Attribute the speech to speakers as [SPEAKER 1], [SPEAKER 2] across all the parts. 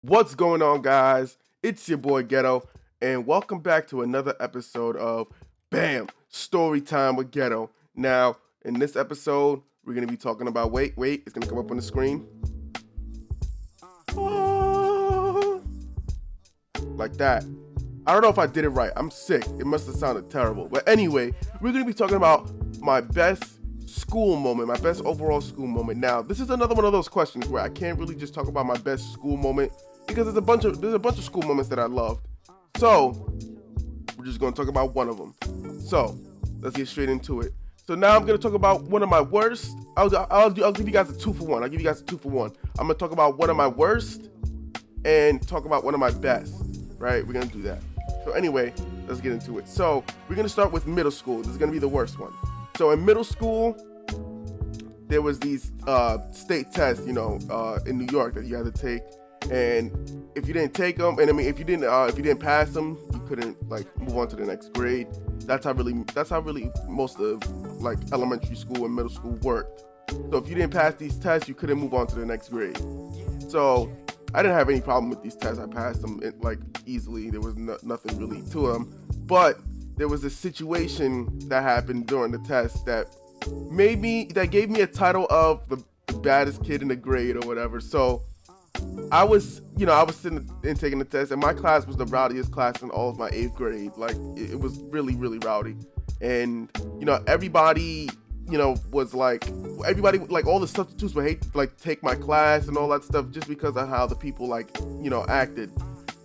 [SPEAKER 1] What's going on, guys? It's your boy Ghetto, and welcome back to another episode of BAM! Story Time with Ghetto. Now, in this episode, we're going to be talking about, wait, it's going to come up on the screen. Oh, like that. I don't know if I did it right. I'm sick. It must have sounded terrible. But anyway, we're going to be talking about my best school moment, my best overall school moment. Now, this is another one of those questions where I can't really just talk about my best school moment because there's a bunch of school moments that I loved. So, we're just going to talk about one of them. So, let's get straight into it. So now I'm going to talk about one of my worst. I'll give you guys a 2-for-1. I'll give you guys a 2-for-1. I'm going to talk about one of my worst and talk about one of my best, right? We're going to do that. So anyway, let's get into it. So we're going to start with middle school. This is going to be the worst one. So in middle school, there was these state tests, in New York that you had to take. And if you didn't take them, and I mean, if you didn't pass them, you couldn't move on to the next grade. That's how really most of elementary school and middle school worked. So if you didn't pass these tests, you couldn't move on to the next grade. So I didn't have any problem with these tests. I passed them easily. There was nothing really to them. But there was a situation that happened during the test that gave me a title of the baddest kid in the grade or whatever. So I was sitting and taking the test, and my class was the rowdiest class in all of my 8th grade. It was really, really rowdy. And, everybody, was everybody, all the substitutes would hate to, take my class and all that stuff just because of how the people, acted.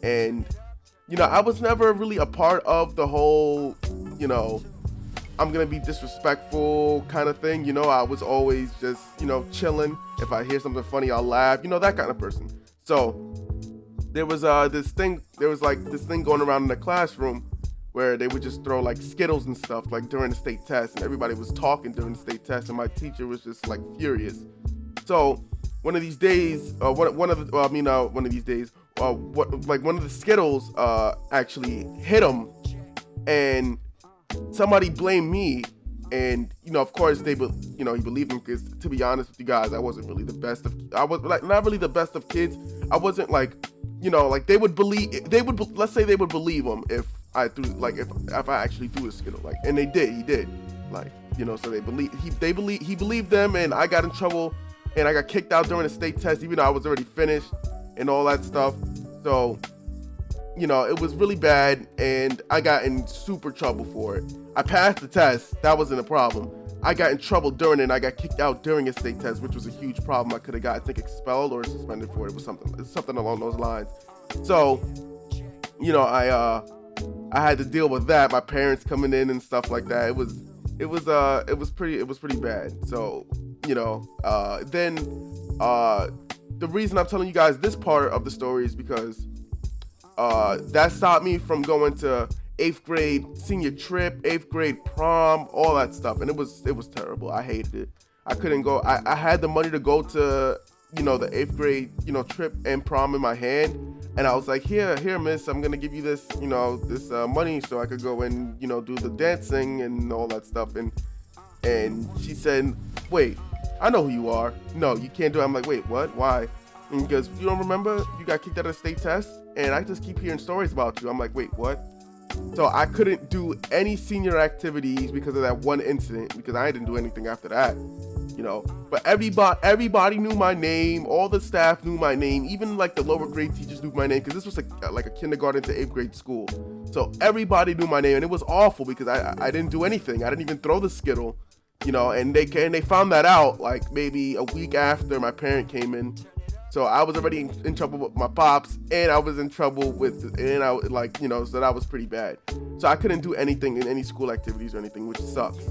[SPEAKER 1] And, I was never really a part of the whole, I'm going to be disrespectful kind of thing. I was always just, chilling. If I hear something funny, I'll laugh, that kind of person. So there was this thing going around in the classroom where they would just throw Skittles and stuff during the state test, and everybody was talking during the state test, and my teacher was just furious. So one of these days, one of the Skittles actually hit him, and somebody blamed me. And of course he believed him, because to be honest with you guys, I wasn't really the best of. I was not really the best of kids. I wasn't they would believe. Let's say they would believe him if I threw if I actually threw a Skittle, and they did. He did, so he believed them, and I got in trouble, and I got kicked out during the state test, even though I was already finished and all that stuff. So it was really bad, and I got in super trouble for it. I passed the test. That wasn't a problem. I got in trouble during it, and I got kicked out during a state test, which was a huge problem. I could have got, I think, expelled or suspended for it. It was something along those lines. So, I had to deal with that. My parents coming in and stuff like that. It was pretty bad. So, then the reason I'm telling you guys this part of the story is because that stopped me from going to 8th grade senior trip, 8th grade prom, all that stuff. And it was terrible. I hated it. I couldn't go. I had the money to go to, the 8th grade, trip and prom in my hand. And I was like, here, miss, I'm going to give you this, this money so I could go and, do the dancing and all that stuff. And she said, wait, I know who you are. No, you can't do it. I'm like, wait, what? Why? And because you don't remember you got kicked out of the state test, and I just keep hearing stories about you. I'm like, wait, what? So I couldn't do any senior activities because of that one incident, because I didn't do anything after that, But everybody knew my name. All the staff knew my name. Even the lower grade teachers knew my name, because this was like a kindergarten to 8th grade school. So everybody knew my name, and it was awful because I didn't do anything. I didn't even throw the Skittle, and they found that out maybe a week after my parent came in. So I was already in trouble with my pops, and I was in trouble so that was pretty bad. So I couldn't do anything in any school activities or anything, which sucks.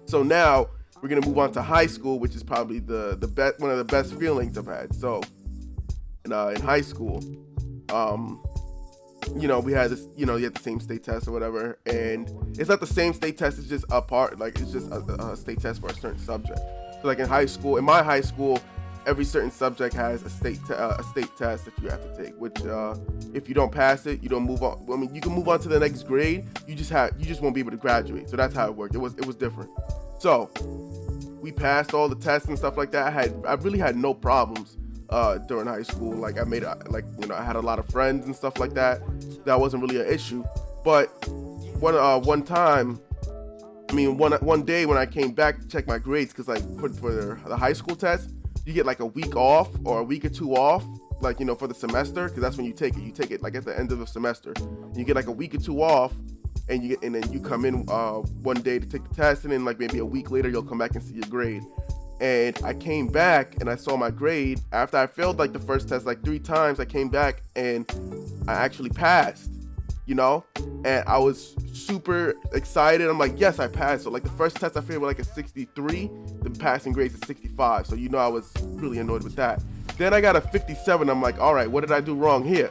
[SPEAKER 1] So now we're gonna move on to high school, which is probably the best, one of the best feelings I've had. So in high school, we had this, you had the same state test or whatever, and it's not the same state test. It's just a part, it's just a state test for a certain subject. So in my high school, every certain subject has a state test that you have to take, which if you don't pass it, you don't move on. I mean, you can move on to the next grade. You just won't be able to graduate. So that's how it worked. It was different. So we passed all the tests and stuff like that. I really had no problems. during high school. Like I made I had a lot of friends and stuff like that. That wasn't really an issue. But one time, one day when I came back to check my grades, because like for the high school test, you get like a week off or a week or two off, like for the semester, because that's when you take it. You take it like at the end of the semester. You get like a week or two off, and then you come in one day to take the test, and then like maybe a week later you'll come back and see your grade. And I came back and I saw my grade after I failed like the first test like 3 times. I came back and I actually passed, and I was super excited. I'm like, yes, I passed. So like the first test I failed with like a 63, the passing grade is 65. So I was really annoyed with that. Then I got a 57. I'm like, all right, what did I do wrong here?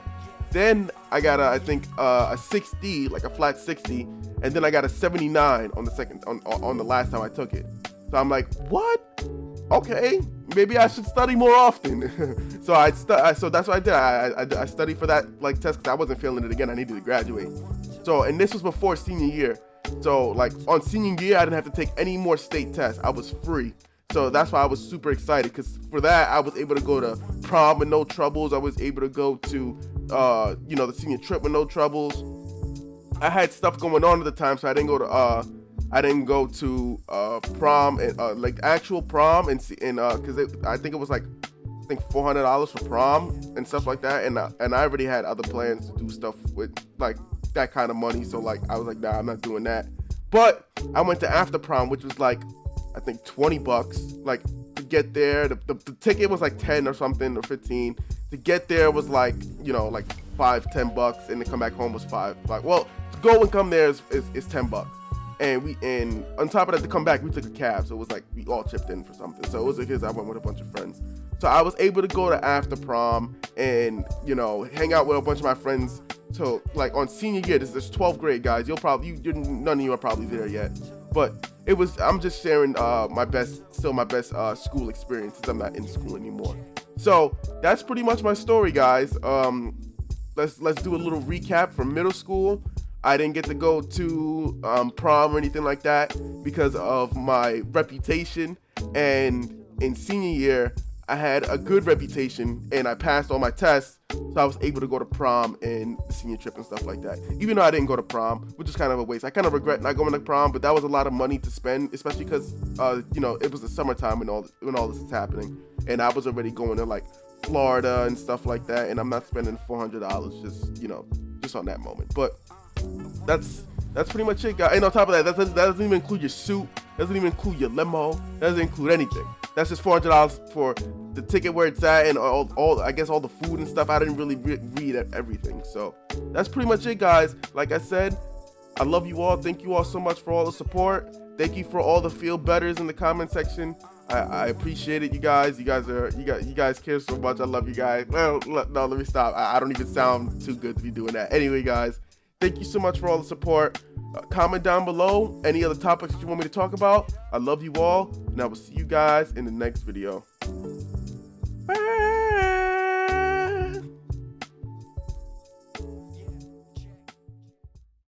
[SPEAKER 1] Then I got a 60, like a flat 60, and then I got a 79 on the last time I took it. So I'm like, what? Okay, maybe I should study more often. So so that's what I did. I studied for that like test because I wasn't feeling it again. I needed to graduate. So, and this was before senior year. So like on senior year, I didn't have to take any more state tests. I was free. So that's why I was super excited, because for that I was able to go to prom with no troubles. I was able to go to the senior trip with no troubles. I had stuff going on at the time, so I didn't go to prom and like actual prom and because I think it was like $400 for prom and stuff like that, and I already had other plans to do stuff with like that kind of money. So like I was like, nah, I'm not doing that. But I went to after prom, which was like I think $20 like to get there. The ticket was like 10 or something, or 15. To get there was like like $5-10, and to come back home was $5. Well, to go and come there is $10. And on top of that, to come back, we took a cab, so it was like we all chipped in for something. So it was because I went with a bunch of friends. So I was able to go to after prom and hang out with a bunch of my friends. So like on senior year, this is 12th grade, guys. None of you are probably there yet, but I'm just sharing my best school experience, since I'm not in school anymore. So that's pretty much my story, guys. Let's do a little recap from middle school. I didn't get to go to prom or anything like that because of my reputation. And in senior year, I had a good reputation and I passed all my tests. So I was able to go to prom and the senior trip and stuff like that. Even though I didn't go to prom, which is kind of a waste. I kind of regret not going to prom, but that was a lot of money to spend, especially because, it was the summertime when all this is happening. And I was already going to like Florida and stuff like that. And I'm not spending $400 just on that moment. But that's pretty much it, guys. And on top of that, that doesn't even include your suit, doesn't even include your limo, doesn't include anything. That's just $400 for the ticket where it's at, and all I guess all the food and stuff. I didn't really read everything. So that's pretty much it, guys. Like I said, I love you all. Thank you all so much for all the support. Thank you for all the feel betters in the comment section. I appreciate it, you guys. You guys care so much. I love you guys. Well, no, let me stop. I don't even sound too good to be doing that. Anyway, guys, thank you so much for all the support. Comment down below any other topics that you want me to talk about. I love you all, and I will see you guys in the next video.